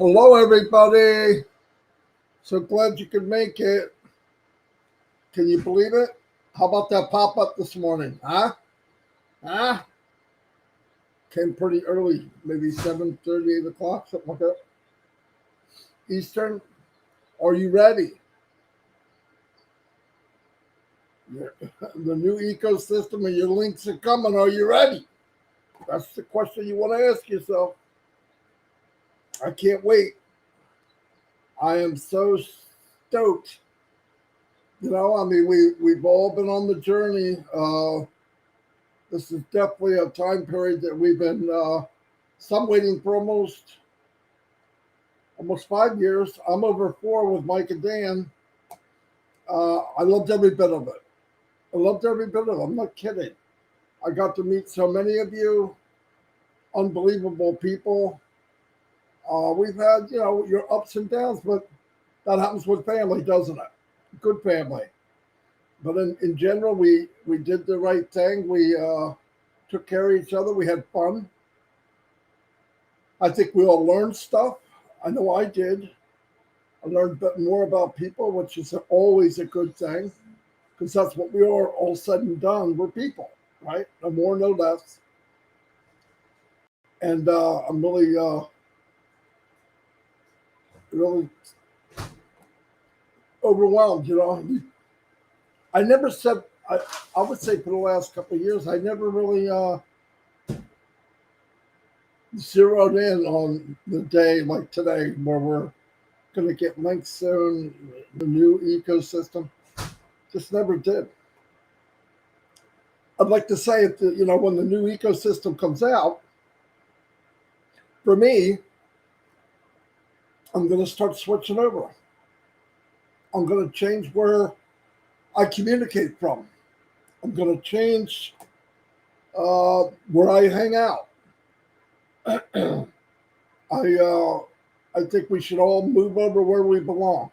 Hello, everybody. So glad you could make it. Can you believe it? How about that pop up this morning? Huh? Came pretty early, maybe 7:30, 8 o'clock, something like that. Eastern. Are you ready? The new ecosystem and your links are coming. Are you ready? That's the question you want to ask yourself. I can't wait. I am so stoked. I mean, we've all been on the journey. This is definitely a time period that we've been some waiting for almost 5 years. I'm over 4 with Mike and Dan. I loved every bit of it. I'm not kidding. I got to meet so many of you, unbelievable people. We've had, your ups and downs, but that happens with family, doesn't it? Good family. But in general, we did the right thing. We took care of each other. We had fun. I think we all learned stuff. I know I did. I learned a bit more about people, which is always a good thing, because that's what we are all said and done. We're people, right? No more, no less. And I'm really overwhelmed. I never said, I would say for the last couple of years, I never really zeroed in on the day like today where we're going to get links soon, the new ecosystem. Just never did. I'd like to say it, when the new ecosystem comes out, for me, I'm going to start switching over. I'm going to change where I communicate from. I'm going to change where I hang out. I think we should all move over where we belong.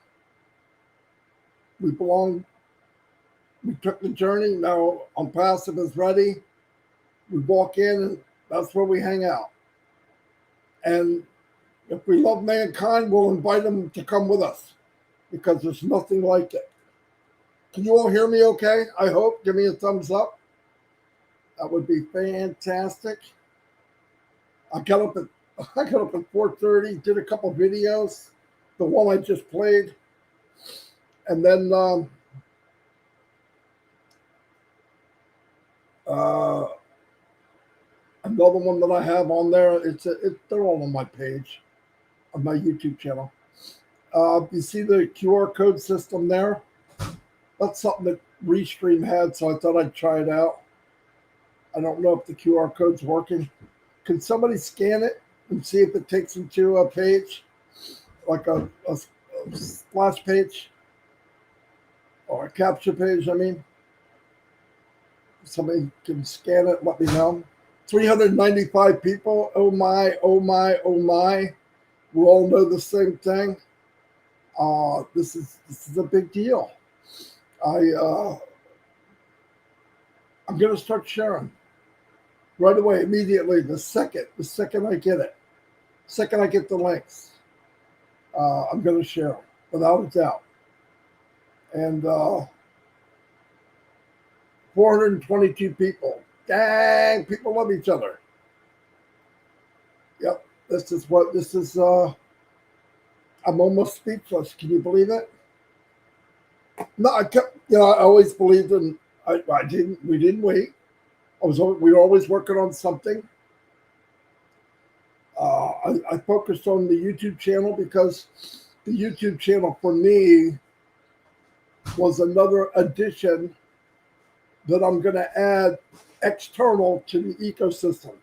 We took the journey. Now Onpassive is ready. We walk in and that's where we hang out. And if we love mankind, we'll invite them to come with us because there's nothing like it. Can you all hear me okay? I hope. Give me a thumbs up. That would be fantastic. I got up at 4:30, did a couple videos, the one I just played, and then another one that I have on there. They're all on my page, on my YouTube channel. You see the QR code system there? That's something that Restream had, so I thought I'd try it out. I don't know if the QR code's working. Can somebody scan it and see if it takes them to a page, like a splash page or a capture page, I mean? Somebody can scan it, let me know. 395 people. Oh my, oh my, oh my. We all know the same thing. This is a big deal. I'm going to start sharing right away, immediately, the second I get it, second I get the links, I'm going to share them without a doubt. And 422 people. Dang, people love each other. Yep, this is. I'm almost speechless. Can you believe it? No, I always believed in. We didn't wait. We were always working on something. I focused on the YouTube channel because the YouTube channel for me was another addition that I'm going to add external to the ecosystem,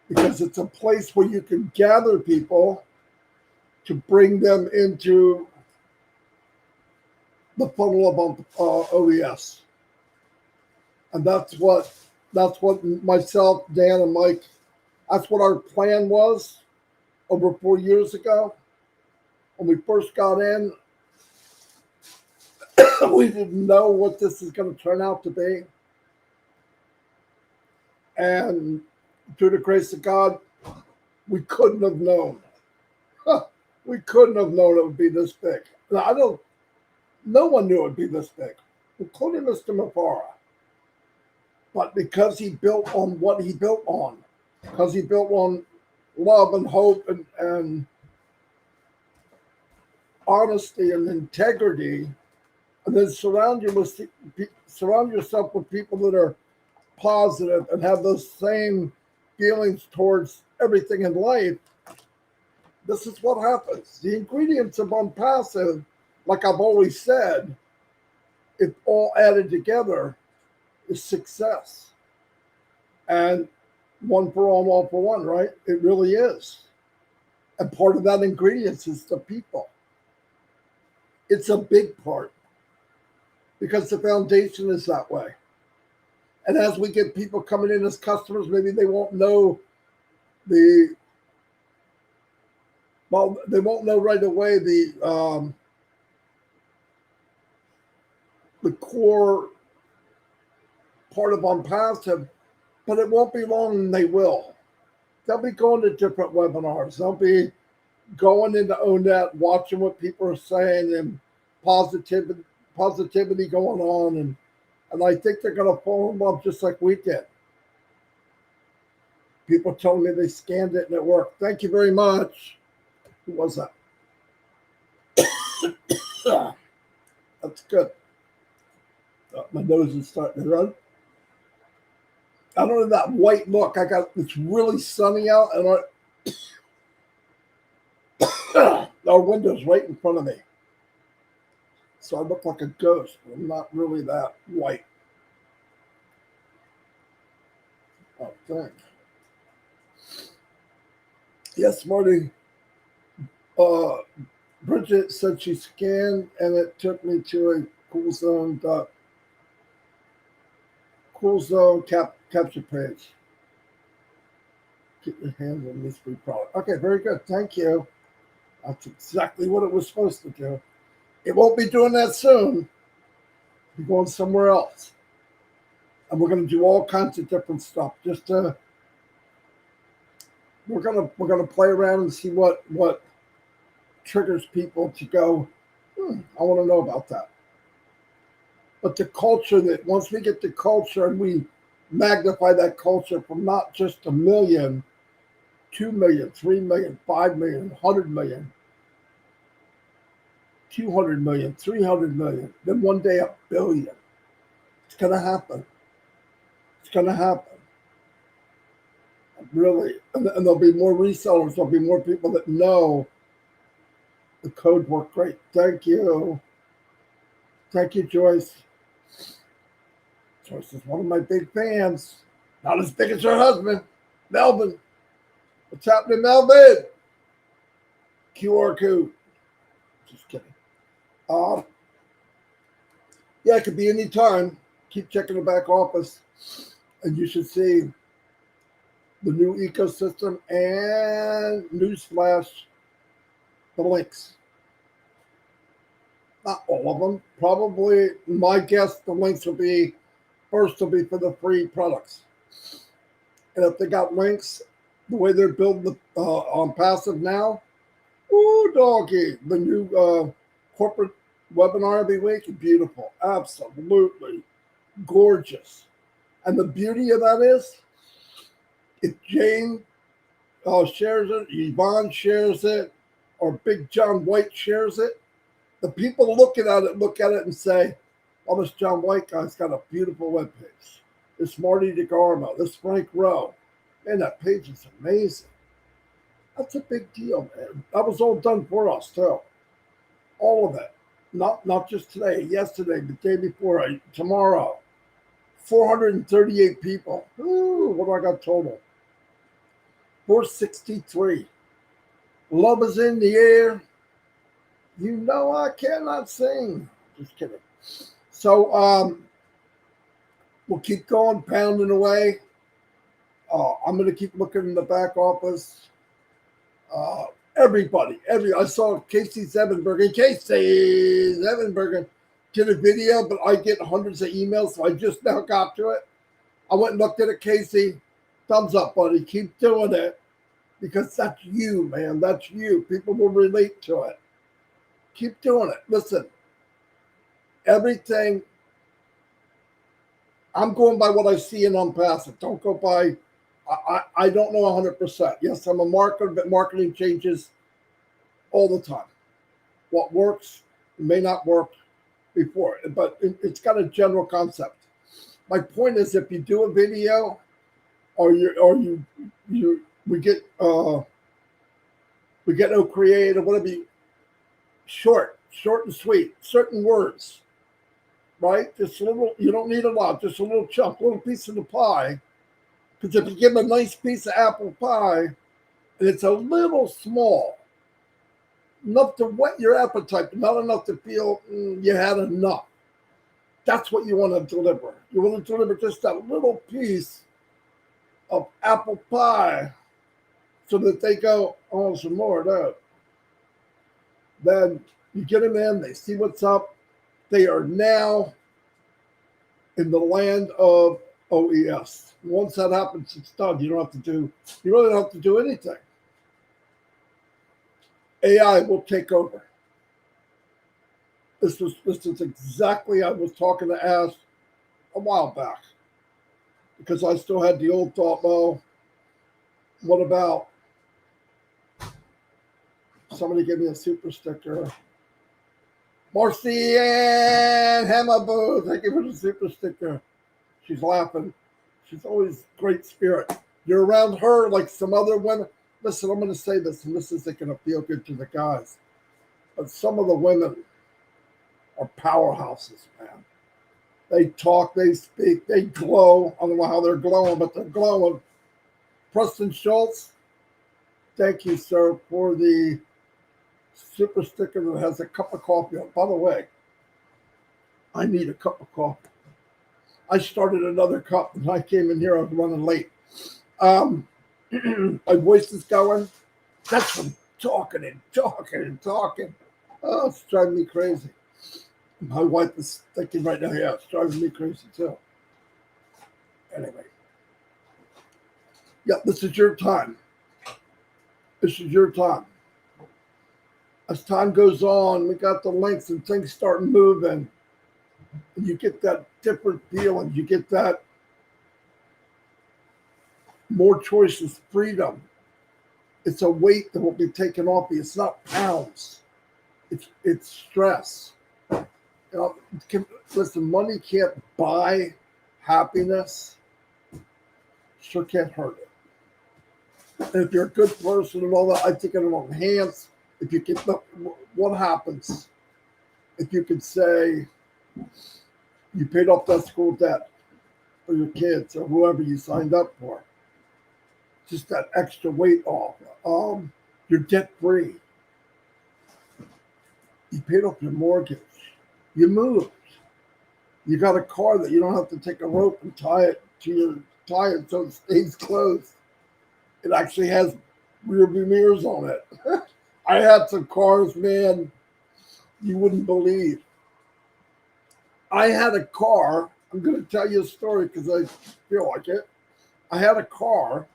because it's a place where you can gather people to bring them into the funnel of OES. And that's what myself, Dan, and Mike, that's what our plan was over 4 years ago. When we first got in, we didn't know what this is going to turn out to be. And through the grace of God, we couldn't have known. We couldn't have known it would be this big. Now, no one knew it would be this big, including Mr. Mufareh. But because he built on what he built on, because he built on love and hope and honesty and integrity, and then surround yourself with people that are positive and have those same feelings towards everything in life, this is what happens. The ingredients of Onpassive, like I've always said, if all added together, is success. And one for all for one, right? It really is. And part of that ingredients is the people. It's a big part because the foundation is that way. And as we get people coming in as customers, maybe they won't know they won't know right away the core part of Onpassive, but it won't be long and they will. They'll be going to different webinars. They'll be going into ONET, watching what people are saying and positivity going on. And I think they're going to fall in love just like we did. People told me they scanned it and it worked. Thank you very much. Who was that? That's good. My nose is starting to run. I don't know that white look. It's really sunny out, and our window's right in front of me. So I look like a ghost, but I'm not really that white. Oh, thanks. Yes, Marty. Bridget said she scanned, and it took me to a cool zone capture page. Get your hands on this free product. Okay, very good. Thank you. That's exactly what it was supposed to do. It won't be doing that soon. We're going somewhere else. And we're going to do all kinds of different stuff. We're gonna play around and see what triggers people to go, I want to know about that. But the culture, that once we get the culture and we magnify that culture from not just 1 million, 2 million, 3 million, 5 million, 100 million, 200 million, 300 million, then one day 1 billion. It's going to happen. It's going to happen. Really. And there'll be more resellers. There'll be more people that know the code worked great. Thank you. Thank you, Joyce. Joyce is one of my big fans. Not as big as her husband, Melvin. What's happening, Melvin? QR code. Just kidding. Yeah, it could be any time. Keep checking the back office, and you should see the new ecosystem and newsflash, the links. Not all of them. Probably, my guess, the links will be for the free products. And if they got links, the way they're building the Onpassive now, ooh, doggy, the new corporate webinar every week is beautiful. Absolutely gorgeous. And the beauty of that is, if Jane shares it, Yvonne shares it, or Big John White shares it, the people look at it and say, oh, this John White guy's got a beautiful webpage. This Marty Degarmo, this Frank Rowe. Man, that page is amazing. That's a big deal, man. That was all done for us, too. All of it. Not just today, yesterday, the day before, tomorrow. 438 people. Ooh, what do I got total? 463. Love is in the air. You know I cannot sing. Just kidding. So we'll keep going, pounding away. I'm going to keep looking in the back office. Everybody. I saw Casey Zevenbergen. Casey Zevenbergen did a video, but I get hundreds of emails, so I just now got to it. I went and looked at it, Casey. Thumbs up, buddy. Keep doing it. because that's you, man. That's you. People will relate to it. Keep doing it. Listen, everything, I'm going by what I see in Onpassive. Don't go by, I don't know 100%. Yes, I'm a marketer, but marketing changes all the time. What works may not work before, but it's got a general concept. My point is, if you do a video, or we get no creative, whatever, short and sweet, certain words, right? Just a little. You don't need a lot. Just a little chunk, a little piece of the pie. Because if you give them a nice piece of apple pie, and it's a little small, enough to whet your appetite, but not enough to feel you had enough. That's what you want to deliver. You want to deliver just that little piece of apple pie so that they go, oh, some more of that. Then you get them in, they see what's up. They are now in the land of OES. Once that happens, it's done. You really don't have to do anything. AI will take over. This is exactly, I was talking to Ash a while back, because I still had the old thought, well, what about somebody give me a super sticker? Marcy and Hamaboo, thank you for the super sticker. She's laughing. She's always great spirit. You're around her like some other women. Listen, I'm going to say this, and this isn't going to feel good to the guys, but some of the women are powerhouses, man. They talk, they speak, they glow. I don't know how they're glowing, but they're glowing. Preston Schultz, thank you, sir, for the super sticker that has a cup of coffee on. By the way, I need a cup of coffee. I started another cup and I came in here, I was running late. My voice is going. That's from talking and talking and talking. Oh, it's driving me crazy. My wife is thinking right now, yeah, it's driving me crazy too. Anyway. Yeah, this is your time. This is your time. As time goes on, we got the links and things start moving. And you get that different feeling. You get that more choices, freedom. It's a weight that will be taken off you. It's not pounds. It's stress. Listen, money can't buy happiness. Sure can't hurt it. And if you're a good person and all that, I think it'll enhance. If you can, what happens if you can say you paid off that school debt for your kids or whoever you signed up for? Just that extra weight off. You're debt free. You paid off your mortgage. You moved. You got a car that you don't have to take a rope and tie it to your tire so it stays closed. It actually has rear view mirrors on it. I had some cars, man, you wouldn't believe. I had a car. I'm going to tell you a story because I feel like it. I had a car.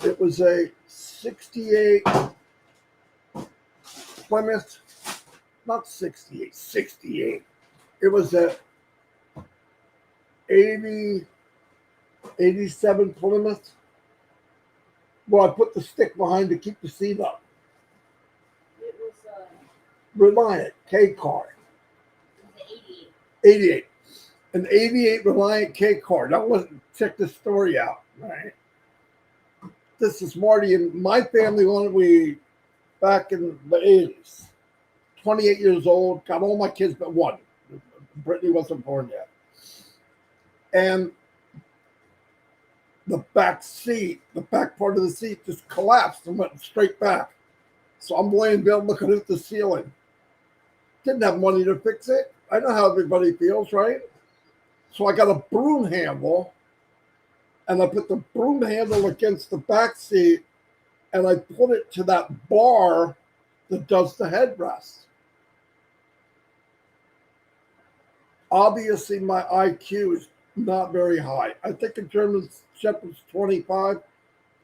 It was a 68 Plymouth, not 68, 68. It was a 87 Plymouth. Well, I put the stick behind to keep the seat up. It was Reliant K car. It was 88. 88. An 88 Reliant K car. Now, check this story out, right? This is Marty and my family when we back in the 80s. 28 years old, got all my kids but one. Brittany wasn't born yet. And the back seat, the back part of the seat just collapsed and went straight back. So I'm laying down looking at the ceiling. Didn't have money to fix it. I know how everybody feels, right? So I got a broom handle and I put the broom handle against the back seat and I put it to that bar that does the headrest. Obviously, my IQ is not very high. I think a German Shepherd's 25.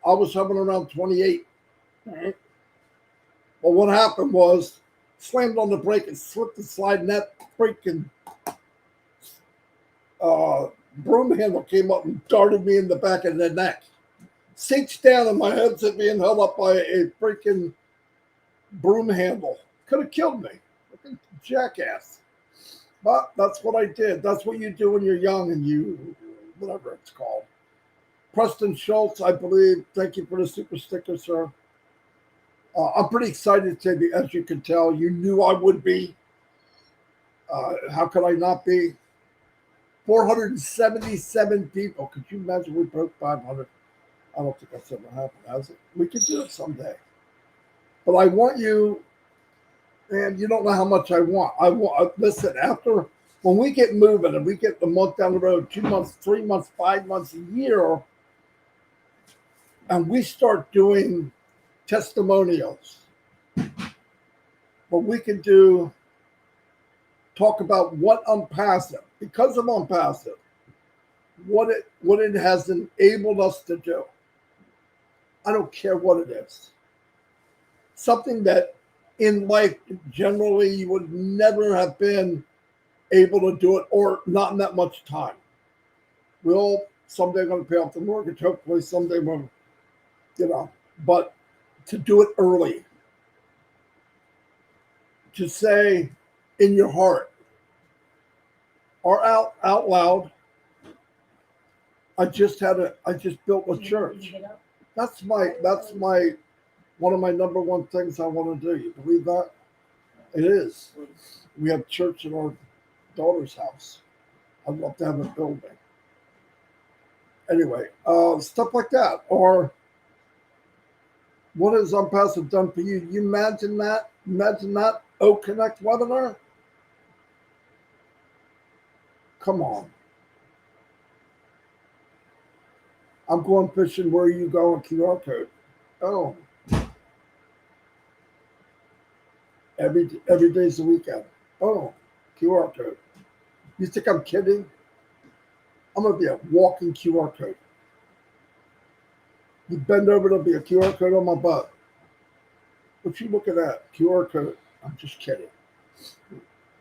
I was hovering around 28. Right? Well, what happened was slammed on the brake and slipped and slide, and that freaking broom handle came up and darted me in the back of the neck. Sinks down, and my head's being held up by a freaking broom handle. Could have killed me. Fucking jackass. But that's what I did. That's what you do when you're young and you, whatever it's called. Preston Schultz, I believe. Thank you for the super sticker, sir. I'm pretty excited today, as you can tell. You knew I would be. How could I not be? 477 people. Could you imagine we broke 500? I don't think that's ever happened, has it? We could do it someday. But I want you, and you don't know how much I want. Listen, after, when we get moving and we get the month down the road, 2 months, 3 months, 5 months, a year, and we start doing testimonials, what we can do, talk about what Onpassive, because of Onpassive, what it has enabled us to do. I don't care what it is. Something that in life generally you would never have been able to do it, or not in that much time. We all someday going to pay off the mortgage. Hopefully someday we'll, but to do it early, to say in your heart or out loud, I just built a church. That's my one of my number one things I want to do. You believe that? It is. We have church in our daughter's house. I'd love to have a building. Anyway, stuff like that. Or what has Onpassive done for you? You imagine that? Imagine that O Connect webinar? Come on. I'm going fishing. Where are you going? QR code. Oh. Every day's the weekend. Oh, QR code. You think I'm kidding? I'm going to be a walking QR code. You bend over, there'll be a QR code on my butt. What you looking at? QR code. I'm just kidding.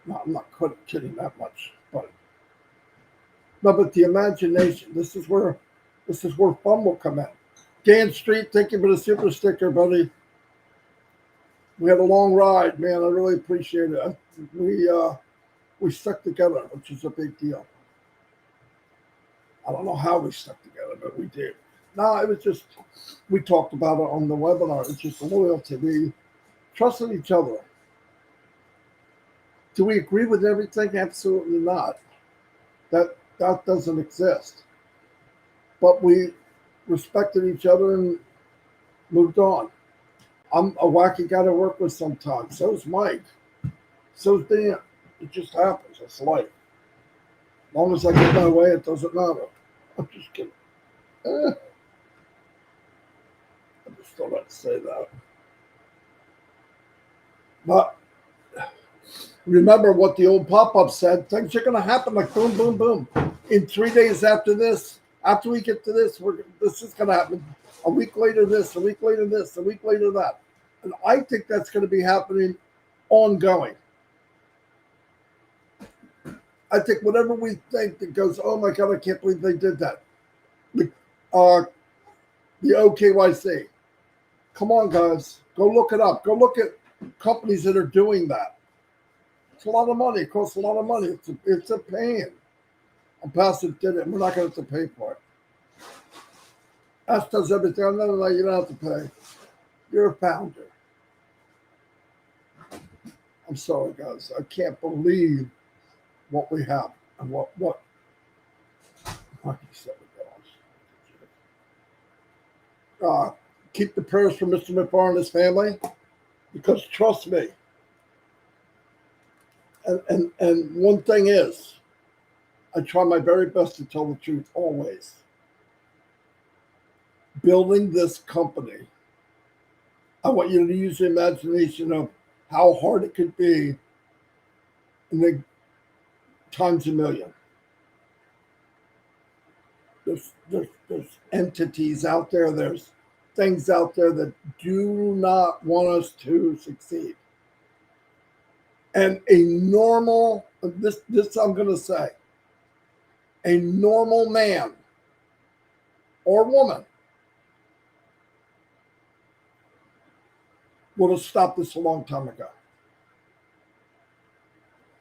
No, I'm not kidding that much. But the imagination. This is where fun will come in. Dan Street, thank you for the super sticker, buddy. We had a long ride, man. I really appreciate it. We stuck together, which is a big deal. I don't know how we stuck together, but we did. No, it was just, we talked about it on the webinar. It's just loyalty. We trusted each other. Do we agree with everything? Absolutely not. That doesn't exist. But we respected each other and moved on. I'm a wacky guy to work with sometimes. So's Mike. So's Dan. It just happens. It's life. As long as I get my way, it doesn't matter. I'm just kidding. I just don't have to say that. But remember what the old pop-up said. Things are going to happen like boom, boom, boom. In 3 days after this, after we get to this, this is going to happen. A week later this, a week later this, a week later that. And I think that's going to be happening ongoing. I think whatever we think that goes, oh my God, I can't believe they did that. The OKYC. Come on, guys. Go look it up. Go look at companies that are doing that. It's a lot of money. It costs a lot of money. It's a pain. Onpassive did it, and we're not going to have to pay for it. Ash does everything. No, you don't have to pay. You're a founder. I'm sorry, guys. I can't believe what we have and what keep the prayers for Mr. Mufareh and his family, because trust me. And one thing is, I try my very best to tell the truth always. Building this company, I want you to use the imagination of how hard it could be in the times a million. There's entities out there. There's things out there that do not want us to succeed. And a normal, this I'm going to say, a normal man or woman would have stopped this a long time ago.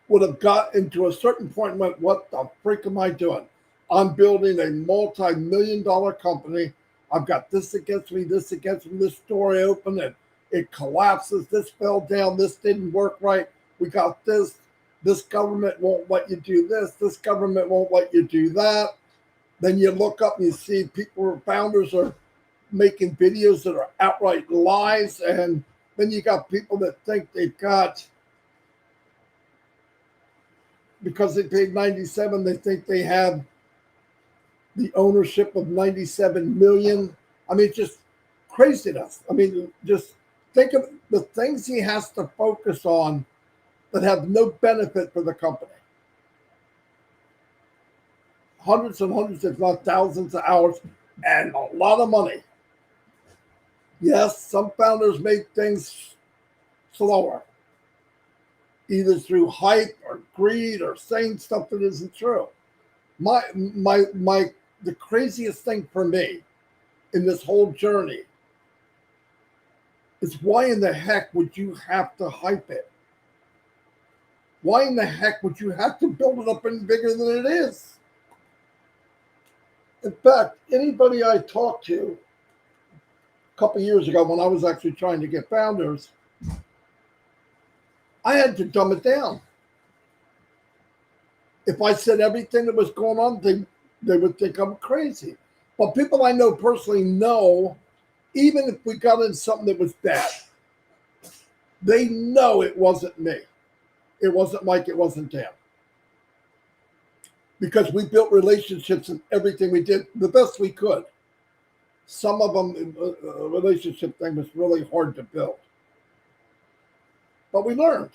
Would have got into a certain point and went, what the freak am I doing? I'm building a multi-million-dollar company. I've got this against me, this door I opened, and it collapses, this fell down, this didn't work right. We got this government won't let you do this government won't let you do that. Then you look up and you see people, founders are making videos that are outright lies, and then you got people that think they've got, because they paid 97, they think they have the ownership of 97 million. I mean, just craziness. I mean, just think of the things he has to focus on that have no benefit for the company. Hundreds and hundreds, if not thousands of hours, and a lot of money. Yes, some founders make things slower, either through hype or greed or saying stuff that isn't true. The craziest thing for me in this whole journey is, why in the heck would you have to hype it? Why in the heck would you have to build it up any bigger than it is? In fact, anybody I talked to a couple of years ago when I was actually trying to get founders, I had to dumb it down. If I said everything that was going on, they would think I'm crazy. But people I know personally know, even if we got in something that was bad, they know it wasn't me. It wasn't Mike, it wasn't Dan. Because we built relationships in everything we did the best we could. Some of them, a relationship thing was really hard to build. But we learned.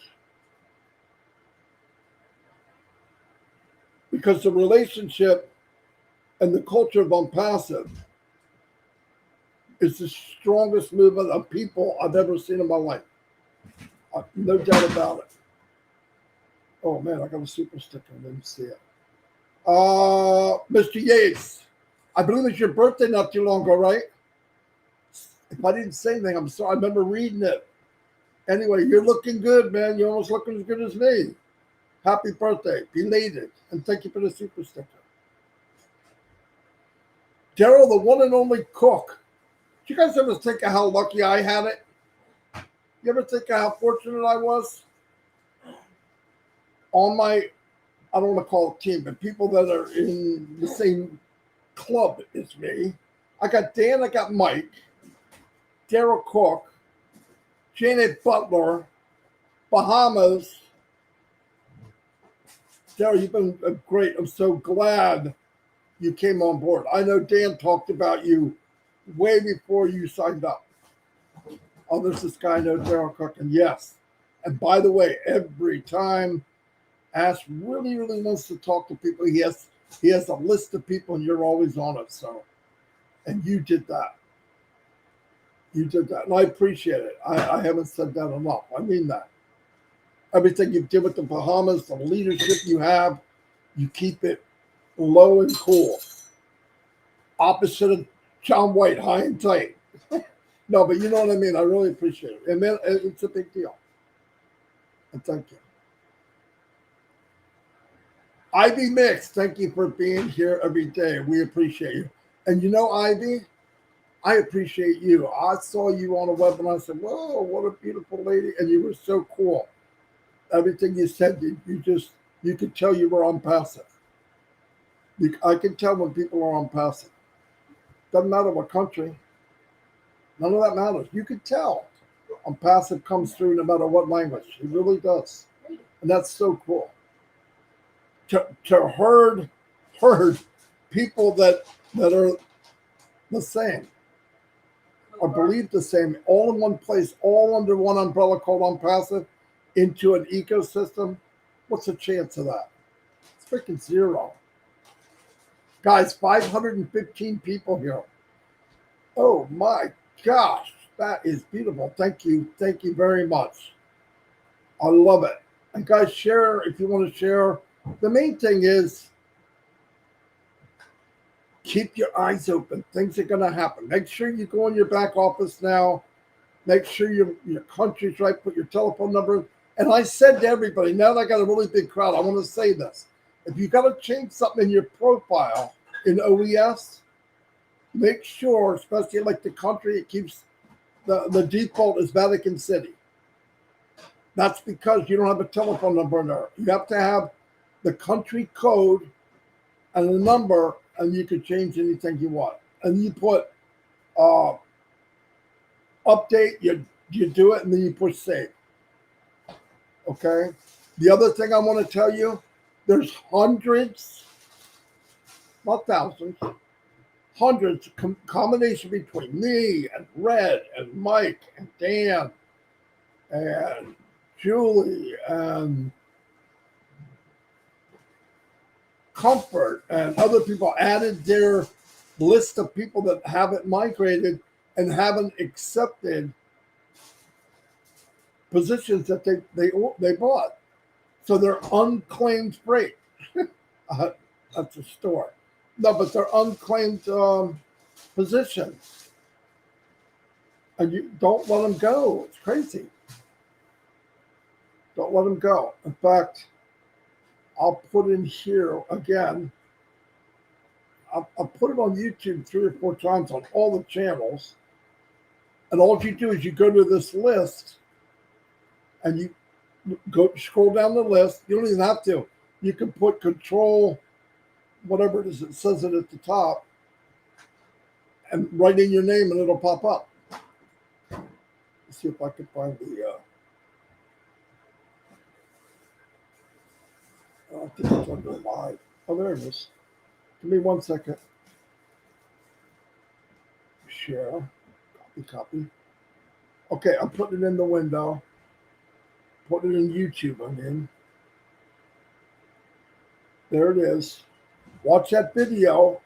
Because the relationship and the culture of Onpassive is the strongest movement of people I've ever seen in my life. No doubt about it. Oh man, I got a super sticker. I didn't see it. Mr. Yates, I believe it's your birthday not too long ago, right? If I didn't say anything, I'm sorry. I remember reading it. Anyway, you're looking good, man. You're almost looking as good as me. Happy birthday. Belated. And thank you for the super sticker. Daryl, the one and only cook. Do you guys ever think of how lucky I had it? You ever think of how fortunate I was? On my, I don't want to call it team, but people that are in the same club as me. I got Dan, I got Mike, Daryl Cook, Janet Butler, Bahamas. Daryl, you've been great. I'm so glad you came on board. I know Dan talked about you way before you signed up. Oh, there's this guy I know, Daryl Cook, and yes. And by the way, every time Ash really, really wants to talk to people, he has a list of people, and you're always on it. So, and you did that. You did that, and I appreciate it. I haven't said that enough. I mean that. Everything you did with the Bahamas, the leadership you have, you keep it low and cool. Opposite of John White, high and tight. No, but you know what I mean. I really appreciate it. And man, it's a big deal. And thank you. Ivy Mix, thank you for being here every day. We appreciate you. And you know, Ivy, I appreciate you. I saw you on a webinar. I said, whoa, what a beautiful lady. And you were so cool. Everything you said, you could tell you were Onpassive. I can tell when people are Onpassive. Doesn't matter what country. None of that matters. You could tell. Onpassive comes through no matter what language. It really does. And that's so cool. To herd people that are the same or believe the same, all in one place, all under one umbrella called Onpassive, into an ecosystem, what's the chance of that? It's freaking zero. Guys, 515 people here. Oh my gosh, that is beautiful. Thank you very much. I love it. And guys, share if you want to share. The main thing is keep your eyes open. Things are going to happen. Make sure you go in your back office now. Make sure your country's right. Put your telephone number. And I said to everybody, now that I got a really big crowd, I want to say this. If you got to change something in your profile in OES, make sure, especially like the country, it keeps the default is Vatican City. That's because you don't have a telephone number in there. You have to have the country code and the number, and you can change anything you want. And you put update, you do it, and then you push save. Okay. The other thing I want to tell you, there's hundreds, not thousands, hundreds combination between me and Red and Mike and Dan and Julie and Comfort and other people added their list of people that haven't migrated and haven't accepted positions that they bought. So they're unclaimed freight. That's a store. No, but they're unclaimed positions. And you don't let them go. It's crazy. Don't let them go. In fact, I'll put in here again. I'll put it on YouTube 3 or 4 times on all the channels. And all you do is you go to this list and you go scroll down the list. You don't even have to. You can put control, whatever it is, it says it at the top, and write in your name and it'll pop up. Let's see if I can find the I think it's under live. Oh, there it is. Give me 1 second. Share. Copy. Okay, I'm putting it in the window. Put it in YouTube, I mean. There it is. Watch that video,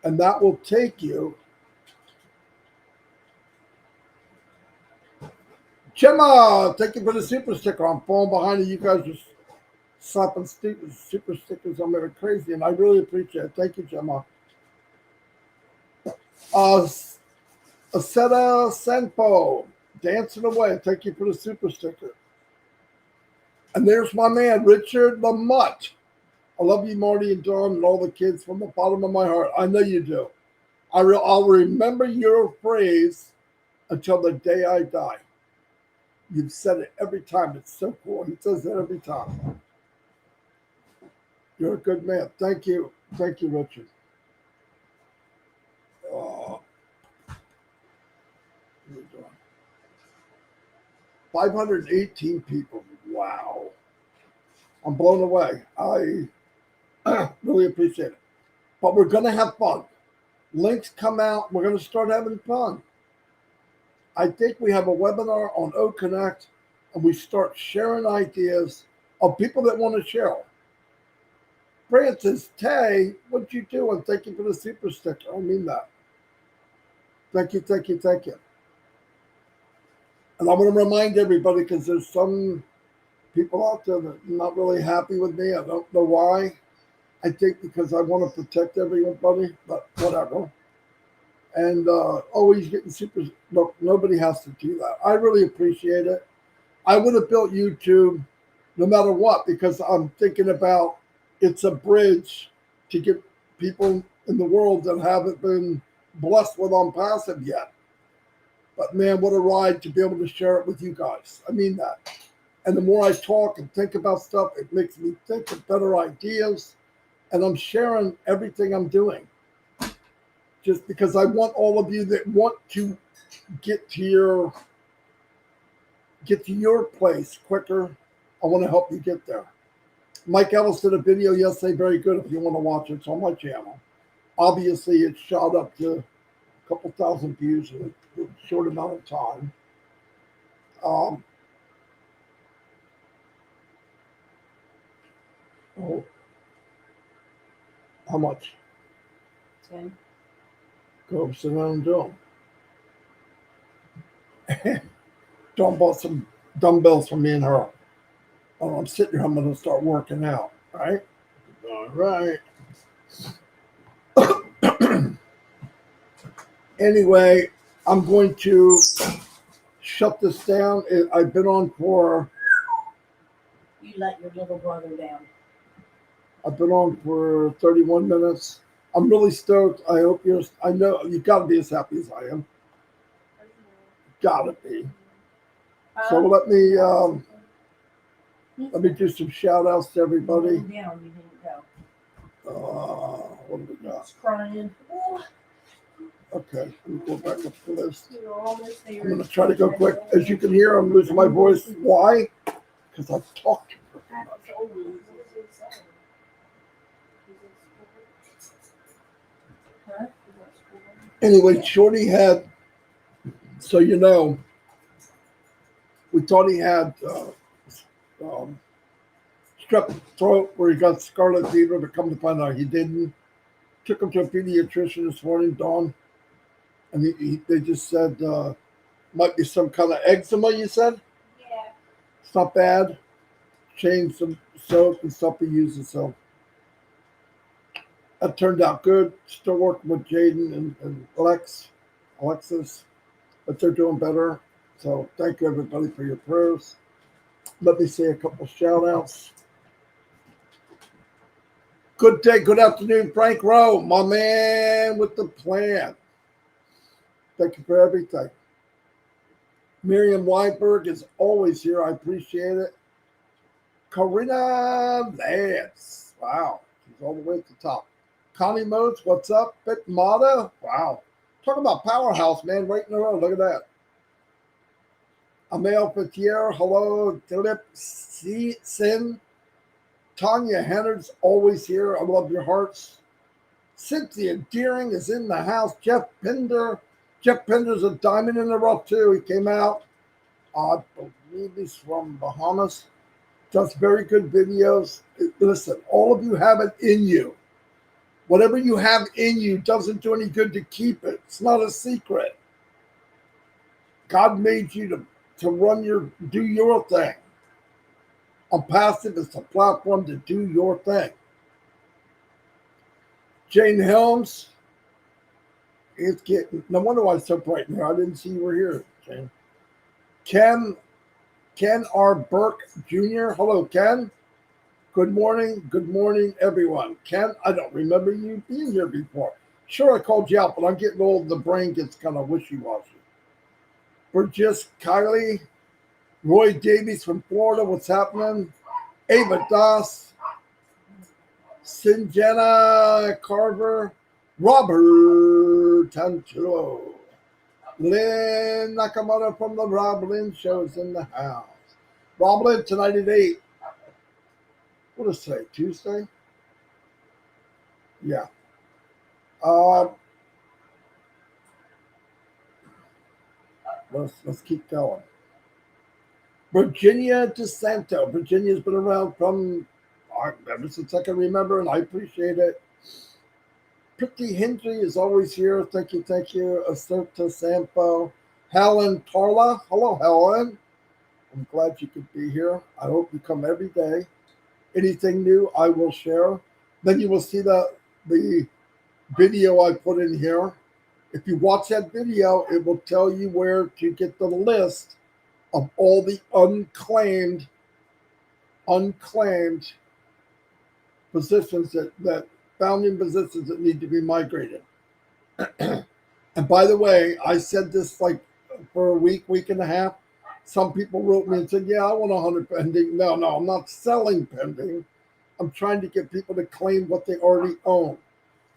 and that will take you. Chema, thank you for the super sticker. I'm falling behind you. You guys are slapping super stickers on me crazy, and I really appreciate it. Thank you, Chema. Aseta Senpo, dancing away. Thank you for the super sticker. And there's my man, Richard Lamutt. I love you, Marty and Dawn, and all the kids from the bottom of my heart. I know you do. I'll remember your phrase until the day I die. You've said it every time. It's so cool. He says it every time. You're a good man. Thank you. Thank you, Richard. 518 people. Wow. I'm blown away. I really appreciate it. But we're going to have fun. Links come out. We're going to start having fun. I think we have a webinar on OConnect, and we start sharing ideas of people that want to share. Francis, Tay, what you doing? Thank you for the super sticker. I mean that. Thank you. And I'm going to remind everybody, because there's some people out there that are not really happy with me. I don't know why. I think because I want to protect everybody, but whatever. And always getting super. Look, nobody has to do that. I really appreciate it. I would have built YouTube no matter what, because I'm thinking about it's a bridge to get people in the world that haven't been blessed with Onpassive yet. But man, what a ride to be able to share it with you guys. I mean that. And the more I talk and think about stuff, it makes me think of better ideas. And I'm sharing everything I'm doing. Just because I want all of you that want to get to your place quicker, I want to help you get there. Mike Ellis did a video yesterday, very good if you want to watch it. It's on my channel. Obviously, it shot up to a couple thousand views in a short amount of time. How much? 10. Go sit down and do them. Dawn bought some dumbbells for me and her. Oh, I'm sitting here. I'm going to start working out. Right? All right. Anyway, I'm going to shut this down. I've been on for. You let your little brother down. I've been on for 31 minutes. I'm really stoked. I hope you're. I know you got to be as happy as I am. Gotta be. So let me do some shout outs to everybody. Down, you didn't go. What do we got? He's crying. Oh, Okay, let me go back up to this. you're almost there. I'm gonna try to go quick. As you can hear, I'm losing my voice. Why? Because I've talked. That's always. Huh? Anyway, Shorty had. So you know, we thought he had strep throat where he got scarlet fever, but come to find out he didn't. Took him to a pediatrician this morning, Dawn, and they just said might be some kind of eczema. You said Yeah. it's not bad. Changed some soap and stuff he uses, so that turned out good. Still working with Jaden and Alexis, but they're doing better. So thank you everybody for your prayers. Let me say a couple shout outs. Good day, good afternoon, Frank Rowe, my man with the plan. Thank you for everything. Miriam Weinberg is always here. I appreciate it. Karina Lance. Wow. She's all the way at the top. Connie Modes, what's up? Bitmata. Wow. Talk about powerhouse, man. Right in a row. Look at that. Amel Petier. Hello. Dilip Sin. Tanya Hennard's always here. I love your hearts. Cynthia Deering is in the house. Jeff Pinder. Jeff Pinder's a diamond in the rough, too. He came out. I believe he's from Bahamas. Does very good videos. Listen, all of you have it in you. Whatever you have in you doesn't do any good to keep it. It's not a secret. God made you to do your thing. Onpassive is the platform to do your thing. Jane Helms is getting. No wonder why it's so bright in here. I didn't see you were here, Jane. Ken R. Burke Jr. Hello, Ken. Good morning, everyone. Ken, I don't remember you being here before. Sure, I called you out, but I'm getting old. The brain gets kind of wishy-washy. Burgess Kylie, Roy Davies from Florida. What's happening? Ava Das, Sinjana Carver, Robert Tantillo, Lynn Nakamura from the Rob Lynn Show is in the house. Rob Lynn tonight at 8. What is today? Tuesday? Yeah. Let's keep going. Virginia DeSanto. Virginia's been around ever since I can remember, and I appreciate it. Pretty Hendry is always here. Thank you. Acerta Sampo. Helen Tarla. Hello, Helen. I'm glad you could be here. I hope you come every day. Anything new, I will share. Then you will see the video I put in here. If you watch that video, it will tell you where to get the list of all the unclaimed positions that founding positions that need to be migrated. And by the way, I said this like for a week and a half. Some people wrote me and said, yeah, I want 100 pending. No, I'm not selling pending. I'm trying to get people to claim what they already own.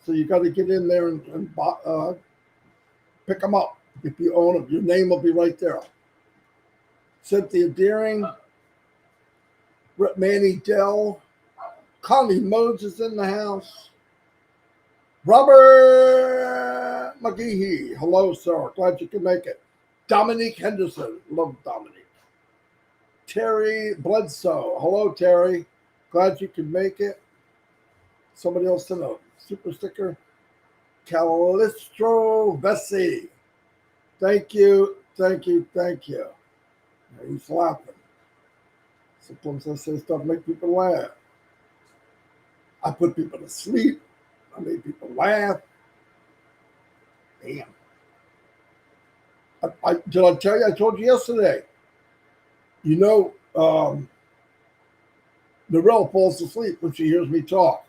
So you got to get in there and pick them up. If you own them, your name will be right there. Cynthia Deering, Manny Dell, Connie Modes is in the house. Robert McGehee, hello, sir. Glad you can make it. Dominique Henderson, love Dominique. Terry Bledsoe, hello, Terry. Glad you can make it. Somebody else to know. Super sticker. Calistro Vessi, thank you. Thank you. Thank you. He's laughing. Sometimes I say stuff to make people laugh. I put people to sleep. I make people laugh. Damn. Did I tell you? I told you yesterday. You know, Narelle falls asleep when she hears me talk.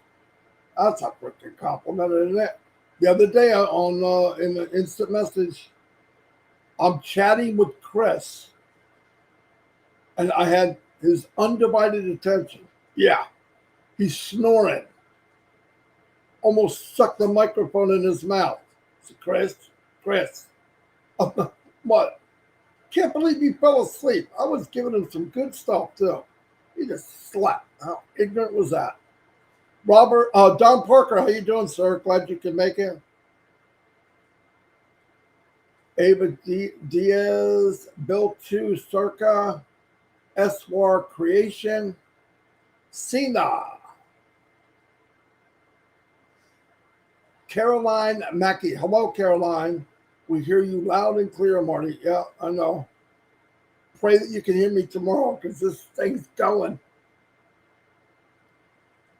That's a freaking compliment, isn't it? The other day on in an instant message, I'm chatting with Chris, and I had his undivided attention. Yeah, he's snoring. Almost sucked the microphone in his mouth. I said, Chris, what? Can't believe he fell asleep. I was giving him some good stuff too. He just slept. How ignorant was that? Don Parker, how you doing, sir? Glad you can make it. Ava Diaz, Bill 2, Circa, SWAR Creation, Cena, Caroline Mackey. Hello, Caroline. We hear you loud and clear, Marty. Yeah, I know. Pray that you can hear me tomorrow because this thing's going.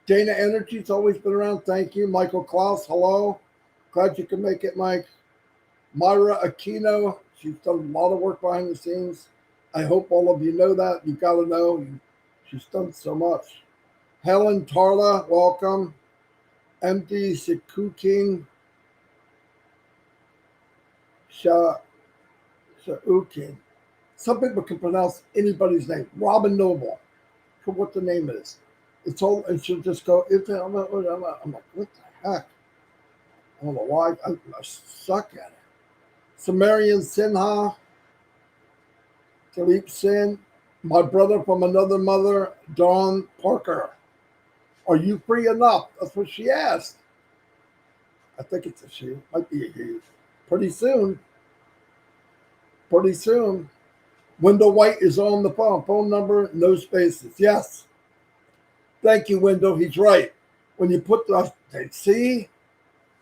Dana Energy's always been around. Thank you. Michael Klaus, hello. Glad you can make it, Mike. Myra Aquino, she's done a lot of work behind the scenes. I hope all of you know that. You got to know. She's done so much. Helen Tarla, welcome. MD Sikuking Shaukin. Some people can pronounce anybody's name. Robin Noble, for what the name is. It's all, and she'll just go, I'm like, what the heck? I don't know why. I suck at it. Sumerian Sinha, Talib Sin, my brother from another mother, Dawn Parker. Are you free enough? That's what she asked. I think it's a she. Might be a he. Pretty soon. Wendell White is on the phone. Phone number, no spaces. Yes. Thank you, Wendell. He's right. When you put the, see,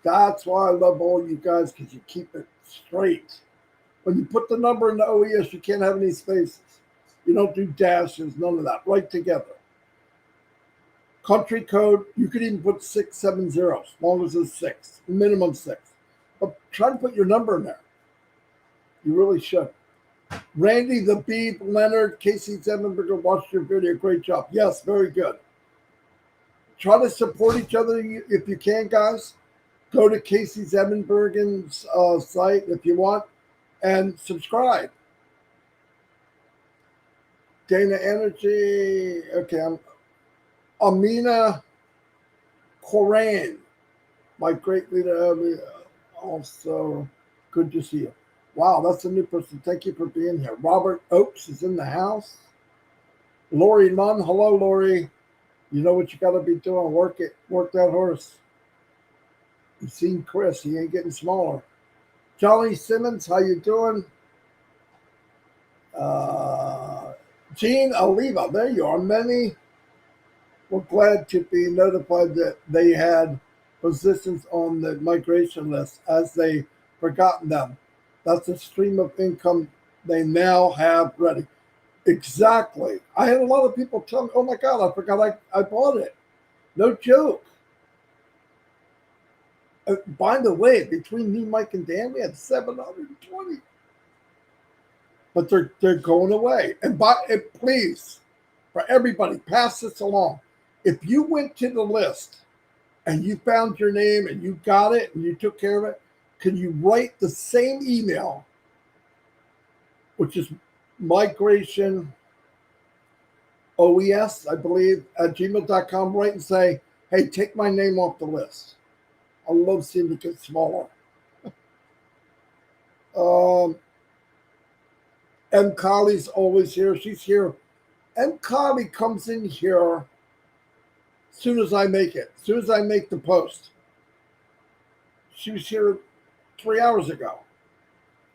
that's why I love all you guys, because you keep it straight. When you put the number in the OES, you can't have any spaces. You don't do dashes, none of that. Right together. Country code, you could even put 670, as long as it's 6, minimum 6. But try to put your number in there. You really should. Randy the Beeb Leonard, Casey Zemenberger, watched your video. Great job. Yes, very good. Try to support each other if you can, guys. Go to Casey Zemenbergen's site if you want and subscribe. Dana Energy. Okay, Amina Koran, my great leader. Also, good to see you. Wow, that's a new person. Thank you for being here. Robert Oakes is in the house. Lori Munn. Hello, Lori. You know what you got to be doing. Work it. Work that horse. You've seen Chris. He ain't getting smaller. Johnny Simmons, how you doing? Gene Oliva. There you are. Many were glad to be notified that they had positions on the migration list as they forgotten them. That's a stream of income they now have ready. Exactly. I had a lot of people tell me, oh my God, I forgot I bought it. No joke. By the way, between me, Mike, and Dan, we had 720. But they're going away. And please, for everybody, pass this along. If you went to the list and you found your name and you got it and you took care of it, can you write the same email, which is migration OES, I believe, at gmail.com, right, and say, hey, take my name off the list. I love seeing it get smaller. M. Colley's always here. She's here. M. Colley comes in here as soon as I make it, as soon as I make the post. She was here 3 hours ago.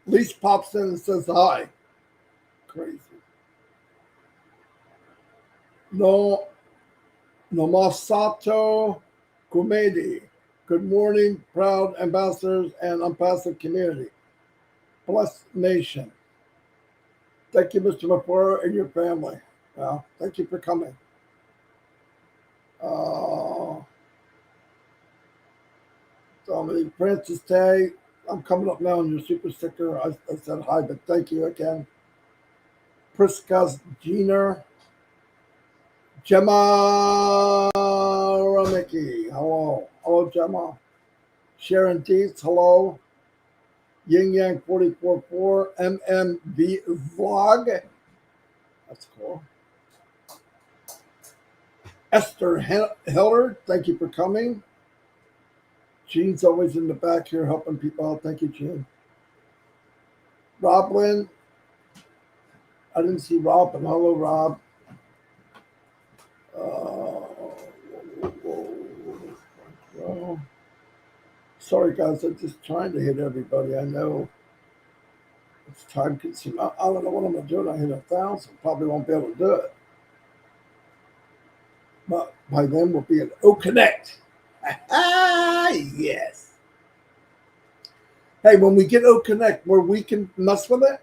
Lise pops in and says hi. Crazy. No, Masato Kumedi. Good morning, proud ambassadors and Onpassive community. Blessed nation. Thank you, Mr. Mufareh, and your family. Thank you for coming. Dominique Francis Tay, I'm coming up now on your super sticker. I said hi, but thank you again. Priscas Jenner, Gemma Ramicki, hello. Hello, Gemma. Sharon Dietz, hello. Yin Yang 444, MMV Vlog. That's cool. Esther Hillard, thank you for coming. Jean's always in the back here helping people out. Thank you, Jean. Rob Lynn. I didn't see Rob, but hello, Rob. Sorry, guys. I'm just trying to hit everybody. I know it's time consuming. I don't know what I'm going to do. I hit 1,000. Probably won't be able to do it. But by then, we'll be at O Connect. Yes. Hey, when we get O Connect where we can mess with it,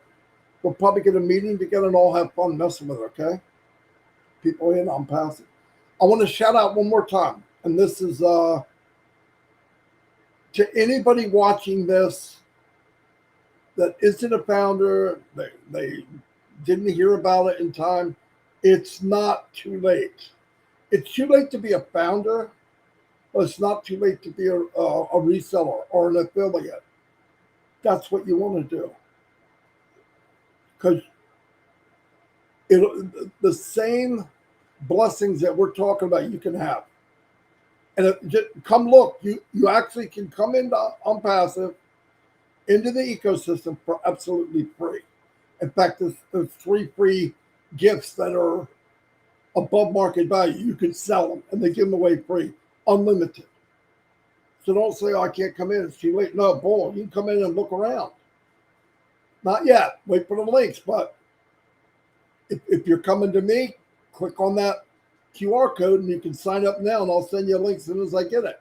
we'll probably get a meeting together and all have fun messing with it, okay? People in Onpassive. I want to shout out one more time, and this is to anybody watching this that isn't a founder, they didn't hear about it in time. It's not too late. It's too late to be a founder, but it's not too late to be a reseller or an affiliate. That's what you want to do. Because the same blessings that we're talking about, you can have. And come look, you actually can come into Onpassive, into the ecosystem for absolutely free. In fact, there's 3 free gifts that are above market value. You can sell them, and they give them away free, unlimited. So don't say, oh, I can't come in, it's too late. No, bull, you can come in and look around. Not yet. Wait for the links, but if you're coming to me, click on that QR code and you can sign up now, and I'll send you a link as soon as I get it.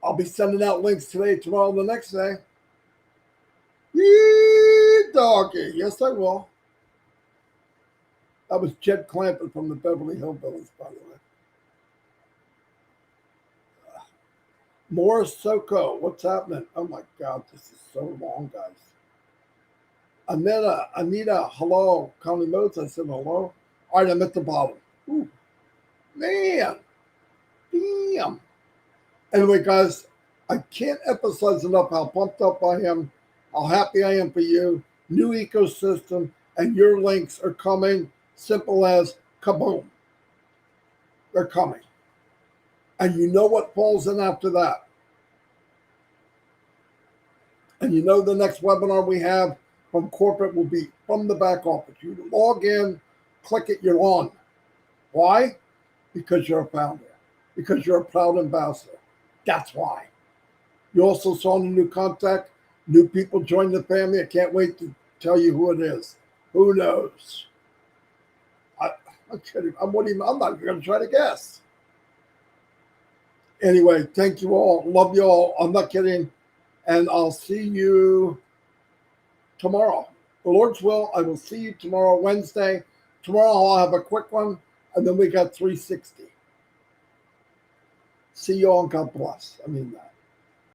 I'll be sending out links today, tomorrow, and the next day. Yee, doggy. Yes, I will. That was Jed Clampett from the Beverly Hillbillies, by the way. Morris Soko, what's happening? Oh my God, this is so long, guys. Anita, hello. Connie Modes, I said hello. All right, I'm at the bottom. Ooh, man, damn. Anyway, guys, I can't emphasize enough how pumped up I am, how happy I am for you. New ecosystem, and your links are coming. Simple as kaboom. They're coming. And you know what falls in after that. And you know the next webinar we have from corporate will be from the back office. You log in, click it, you're on. Why? Because you're a founder. Because you're a proud ambassador. That's why. You also saw the new contact. New people join the family. I can't wait to tell you who it is. Who knows? I'm kidding. I'm not even going to try to guess. Anyway, thank you all. Love you all. I'm not kidding. And I'll see you tomorrow. The Lord's will, I will see you tomorrow, Wednesday. Tomorrow I'll have a quick one, and then we got 360. See you all, and God bless. I mean that.